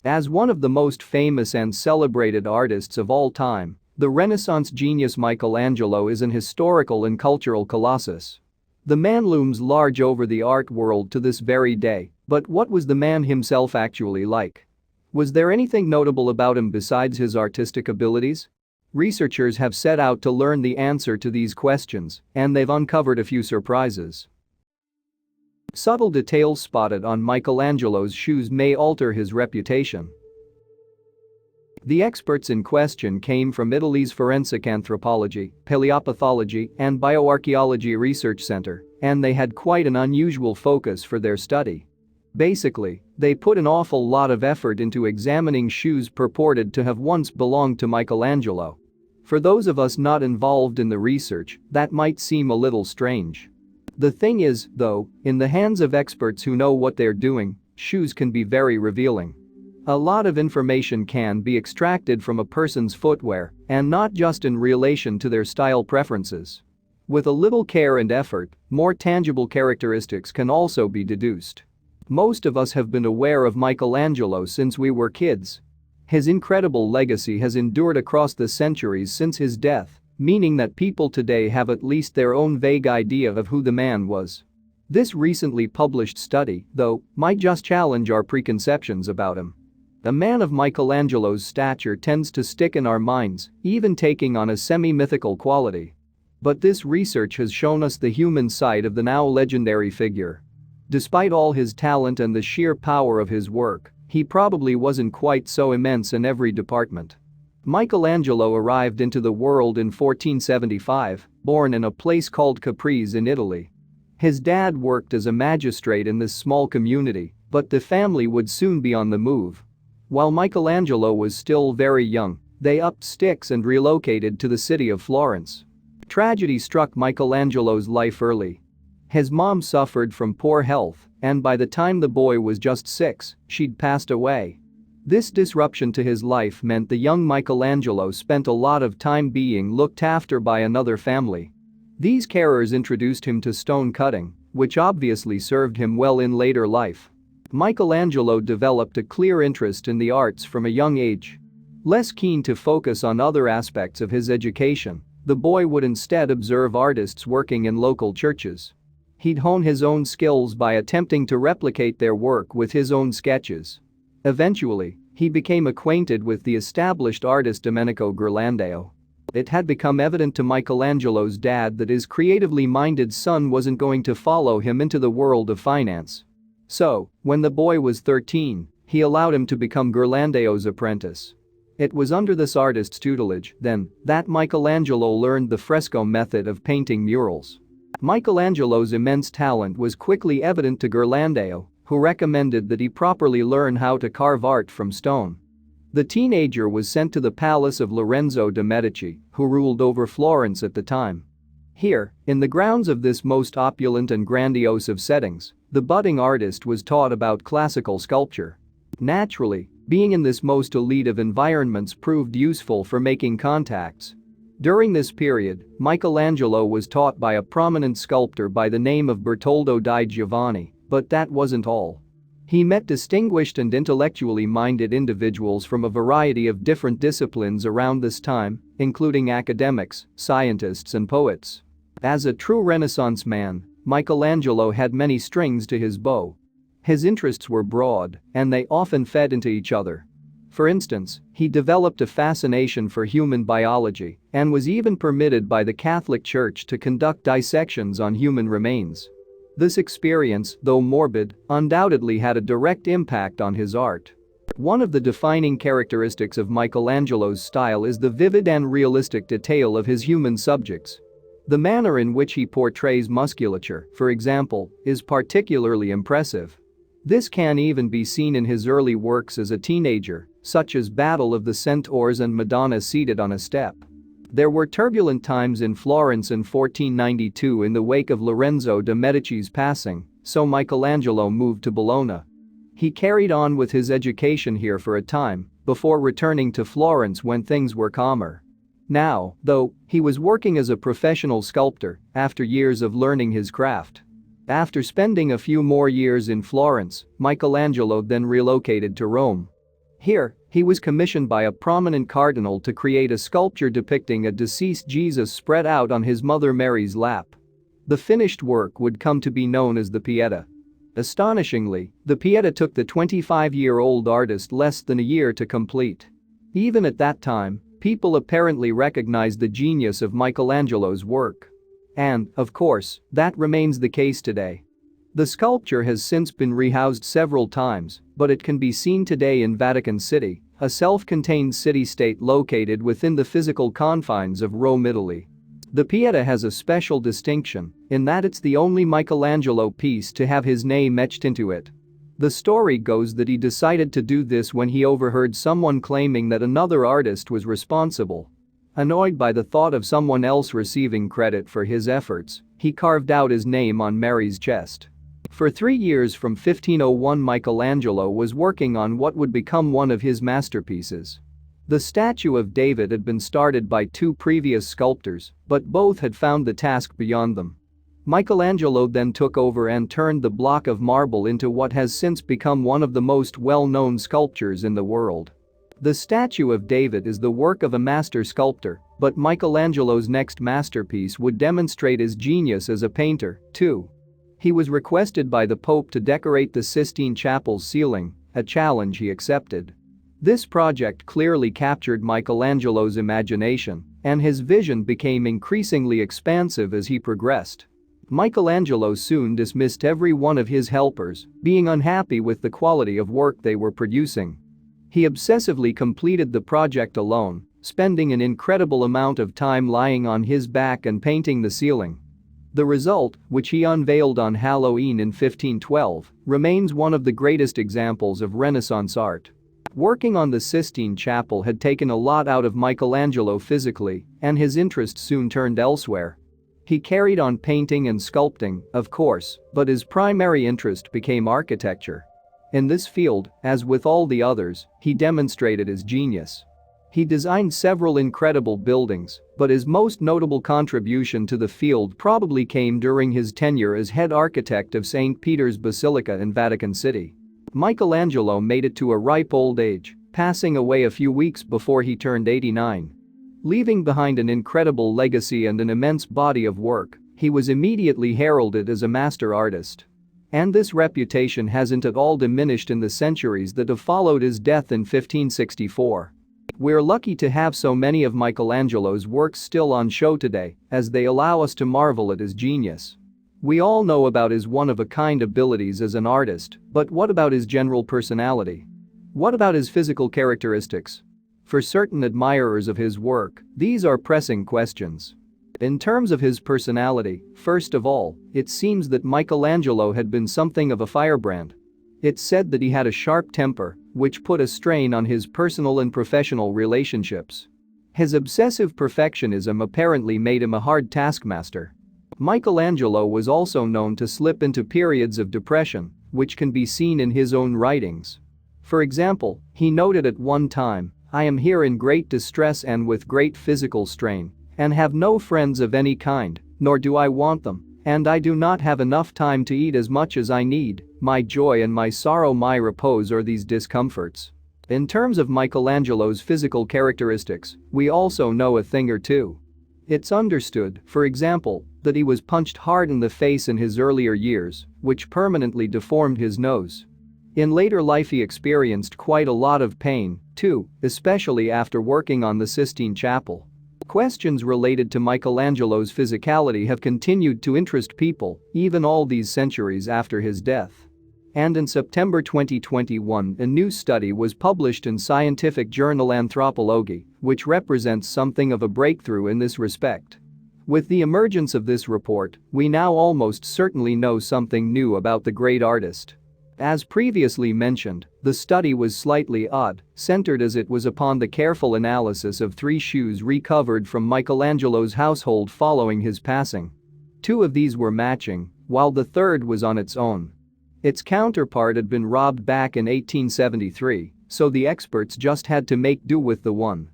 As one of the most famous and celebrated artists of all time, the Renaissance genius Michelangelo is an historical and cultural colossus. The man looms large over the art world to this very day, but what was the man himself actually like? Was there anything notable about him besides his artistic abilities? Researchers have set out to learn the answer to these questions, and they've uncovered a few surprises. Subtle details spotted on Michelangelo's shoes may alter his reputation. The experts in question came from Italy's Forensic Anthropology, Paleopathology, and Bioarchaeology Research Center, and they had quite an unusual focus for their study. Basically, they put an awful lot of effort into examining shoes purported to have once belonged to Michelangelo. For those of us not involved in the research, that might seem a little strange. The thing is, though, in the hands of experts who know what they're doing, shoes can be very revealing. A lot of information can be extracted from a person's footwear, and not just in relation to their style preferences. With a little care and effort, more tangible characteristics can also be deduced. Most of us have been aware of Michelangelo since we were kids. His incredible legacy has endured across the centuries since his death, meaning that people today have at least their own vague idea of who the man was. This recently published study, though, might just challenge our preconceptions about him. A man of Michelangelo's stature tends to stick in our minds, even taking on a semi-mythical quality. But this research has shown us the human side of the now legendary figure. Despite all his talent and the sheer power of his work, he probably wasn't quite so immense in every department. Michelangelo arrived into the world in 1475, born in a place called Caprese in Italy. His dad worked as a magistrate in this small community, but the family would soon be on the move. While Michelangelo was still very young, they upped sticks and relocated to the city of Florence. Tragedy struck Michelangelo's life early. His mom suffered from poor health, and by the time the boy was just 6, she'd passed away. This disruption to his life meant the young Michelangelo spent a lot of time being looked after by another family. These carers introduced him to stone cutting, which obviously served him well in later life. Michelangelo developed a clear interest in the arts from a young age. Less keen to focus on other aspects of his education, the boy would instead observe artists working in local churches. He'd hone his own skills by attempting to replicate their work with his own sketches. Eventually, he became acquainted with the established artist Domenico Ghirlandaio. It had become evident to Michelangelo's dad that his creatively minded son wasn't going to follow him into the world of finance. So, when the boy was 13, he allowed him to become Ghirlandaio's apprentice. It was under this artist's tutelage, then, that Michelangelo learned the fresco method of painting murals. Michelangelo's immense talent was quickly evident to Ghirlandaio, who recommended that he properly learn how to carve art from stone. The teenager was sent to the palace of Lorenzo de' Medici, who ruled over Florence at the time. Here, in the grounds of this most opulent and grandiose of settings, the budding artist was taught about classical sculpture. Naturally, being in this most elite of environments proved useful for making contacts. During this period, Michelangelo was taught by a prominent sculptor by the name of Bertoldo di Giovanni, but that wasn't all. He met distinguished and intellectually minded individuals from a variety of different disciplines around this time, including academics, scientists, and poets. As a true Renaissance man, Michelangelo had many strings to his bow. His interests were broad, and they often fed into each other. For instance, he developed a fascination for human biology and was even permitted by the Catholic Church to conduct dissections on human remains. This experience, though morbid, undoubtedly had a direct impact on his art. One of the defining characteristics of Michelangelo's style is the vivid and realistic detail of his human subjects. The manner in which he portrays musculature, for example, is particularly impressive. This can even be seen in his early works as a teenager, such as Battle of the Centaurs and Madonna Seated on a Step. There were turbulent times in Florence in 1492 in the wake of Lorenzo de' Medici's passing, so Michelangelo moved to Bologna. He carried on with his education here for a time, before returning to Florence when things were calmer. Now, though, he was working as a professional sculptor after years of learning his craft. After spending a few more years in Florence, Michelangelo then relocated to Rome. Here, he was commissioned by a prominent cardinal to create a sculpture depicting a deceased Jesus spread out on his mother Mary's lap. The finished work would come to be known as the Pieta. Astonishingly, the Pieta took the 25-year-old artist less than a year to complete. Even at that time, people apparently recognized the genius of Michelangelo's work. And, of course, that remains the case today. The sculpture has since been rehoused several times, but it can be seen today in Vatican City, a self-contained city-state located within the physical confines of Rome, Italy. The Pieta has a special distinction in that it's the only Michelangelo piece to have his name etched into it. The story goes that he decided to do this when he overheard someone claiming that another artist was responsible. Annoyed by the thought of someone else receiving credit for his efforts, he carved out his name on Mary's chest. For 3 years from 1501, Michelangelo was working on what would become one of his masterpieces. The statue of David had been started by 2 previous sculptors, but both had found the task beyond them. Michelangelo then took over and turned the block of marble into what has since become one of the most well-known sculptures in the world. The statue of David is the work of a master sculptor, but Michelangelo's next masterpiece would demonstrate his genius as a painter, too. He was requested by the Pope to decorate the Sistine Chapel's ceiling, a challenge he accepted. This project clearly captured Michelangelo's imagination, and his vision became increasingly expansive as he progressed. Michelangelo soon dismissed every one of his helpers, being unhappy with the quality of work they were producing. He obsessively completed the project alone, spending an incredible amount of time lying on his back and painting the ceiling. The result, which he unveiled on Halloween in 1512, remains one of the greatest examples of Renaissance art. Working on the Sistine Chapel had taken a lot out of Michelangelo physically, and his interest soon turned elsewhere. He carried on painting and sculpting, of course, but his primary interest became architecture. In this field, as with all the others, he demonstrated his genius. He designed several incredible buildings, but his most notable contribution to the field probably came during his tenure as head architect of St. Peter's Basilica in Vatican City. Michelangelo made it to a ripe old age, passing away a few weeks before he turned 89. Leaving behind an incredible legacy and an immense body of work, he was immediately heralded as a master artist. And this reputation hasn't at all diminished in the centuries that have followed his death in 1564. We're lucky to have so many of Michelangelo's works still on show today, as they allow us to marvel at his genius. We all know about his one-of-a-kind abilities as an artist, but what about his general personality? What about his physical characteristics? For certain admirers of his work, these are pressing questions. In terms of his personality, first of all, it seems that Michelangelo had been something of a firebrand. It's said that he had a sharp temper, which put a strain on his personal and professional relationships. His obsessive perfectionism apparently made him a hard taskmaster. Michelangelo was also known to slip into periods of depression, which can be seen in his own writings. For example, he noted at one time, "I am here in great distress and with great physical strain, and have no friends of any kind, nor do I want them, and I do not have enough time to eat as much as I need, my joy and my sorrow, my repose are these discomforts." In terms of Michelangelo's physical characteristics, we also know a thing or two. It's understood, for example, that he was punched hard in the face in his earlier years, which permanently deformed his nose. In later life he experienced quite a lot of pain, too, especially after working on the Sistine Chapel. Questions related to Michelangelo's physicality have continued to interest people, even all these centuries after his death. And in September 2021, a new study was published in scientific journal Anthropology, which represents something of a breakthrough in this respect. With the emergence of this report, we now almost certainly know something new about the great artist. As previously mentioned, the study was slightly odd, centered as it was upon the careful analysis of 3 shoes recovered from Michelangelo's household following his passing. 2 of these were matching, while the third was on its own. Its counterpart had been robbed back in 1873, so the experts just had to make do with the one.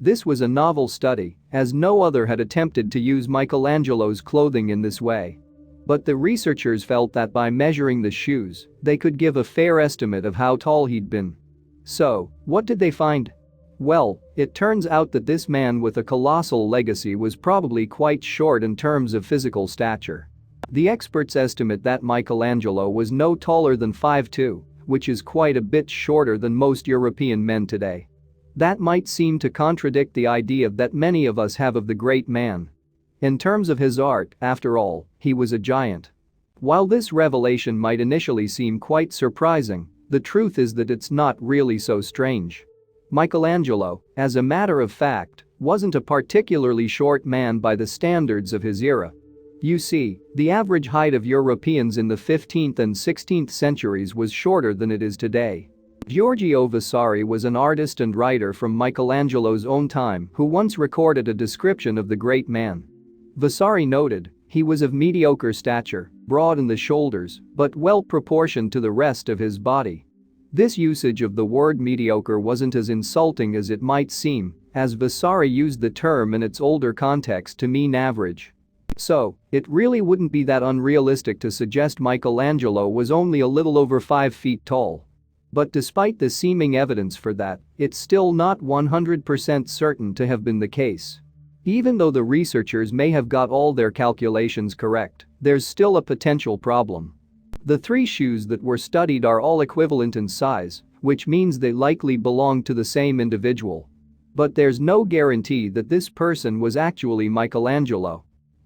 This was a novel study, as no other had attempted to use Michelangelo's clothing in this way. But the researchers felt that by measuring the shoes, they could give a fair estimate of how tall he'd been. So, what did they find? Well, it turns out that this man with a colossal legacy was probably quite short in terms of physical stature. The experts estimate that Michelangelo was no taller than 5'2", which is quite a bit shorter than most European men today. That might seem to contradict the idea that many of us have of the great man. In terms of his art, after all, he was a giant. While this revelation might initially seem quite surprising, the truth is that it's not really so strange. Michelangelo, as a matter of fact, wasn't a particularly short man by the standards of his era. You see, the average height of Europeans in the 15th and 16th centuries was shorter than it is today. Giorgio Vasari was an artist and writer from Michelangelo's own time who once recorded a description of the great man. Vasari noted, "He was of mediocre stature, broad in the shoulders, but well proportioned to the rest of his body." This usage of the word mediocre wasn't as insulting as it might seem, as Vasari used the term in its older context to mean average. So, it really wouldn't be that unrealistic to suggest Michelangelo was only a little over 5 feet tall. But despite the seeming evidence for that, it's still not 100% certain to have been the case. Even though the researchers may have got all their calculations correct, there's still a potential problem. The 3 shoes that were studied are all equivalent in size, which means they likely belong to the same individual. But there's no guarantee that this person was actually Michelangelo.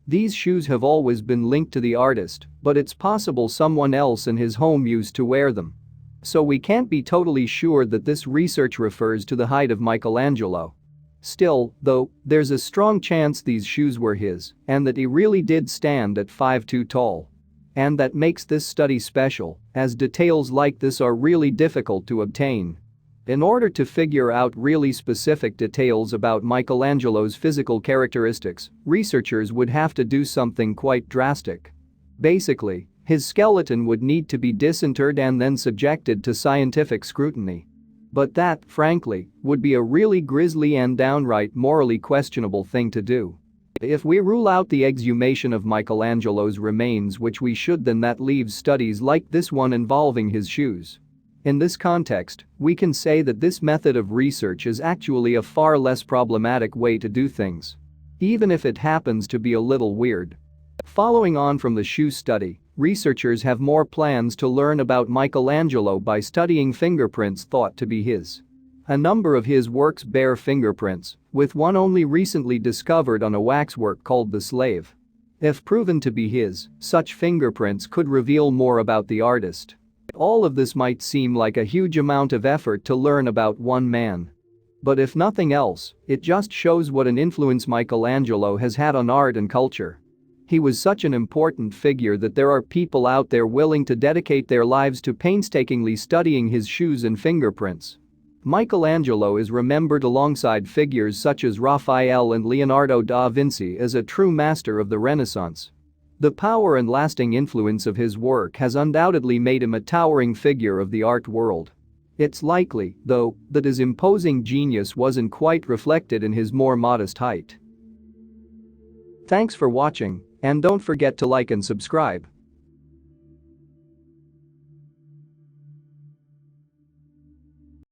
These shoes have always been linked to the artist, but it's possible someone else in his home used to wear them. So we can't be totally sure that this research refers to the height of Michelangelo. Still, though, there's a strong chance these shoes were his and that he really did stand at 5'2" tall. And that makes this study special, as details like this are really difficult to obtain. In order to figure out really specific details about Michelangelo's physical characteristics, researchers would have to do something quite drastic. Basically, his skeleton would need to be disinterred and then subjected to scientific scrutiny. But that, frankly, would be a really grisly and downright morally questionable thing to do. If we rule out the exhumation of Michelangelo's remains, which we should, then that leaves studies like this one involving his shoes. In this context, we can say that this method of research is actually a far less problematic way to do things. Even if it happens to be a little weird. Following on from the shoe study, researchers have more plans to learn about Michelangelo by studying fingerprints thought to be his. A number of his works bear fingerprints, with one only recently discovered on a waxwork called the Slave. If proven to be his, such fingerprints could reveal more about the artist. All of this might seem like a huge amount of effort to learn about one man. But if nothing else, it just shows what an influence Michelangelo has had on art and culture. He was such an important figure that there are people out there willing to dedicate their lives to painstakingly studying his shoes and fingerprints. Michelangelo is remembered alongside figures such as Raphael and Leonardo da Vinci as a true master of the Renaissance. The power and lasting influence of his work has undoubtedly made him a towering figure of the art world. It's likely, though, that his imposing genius wasn't quite reflected in his more modest height. Thanks for watching, and don't forget to like and subscribe.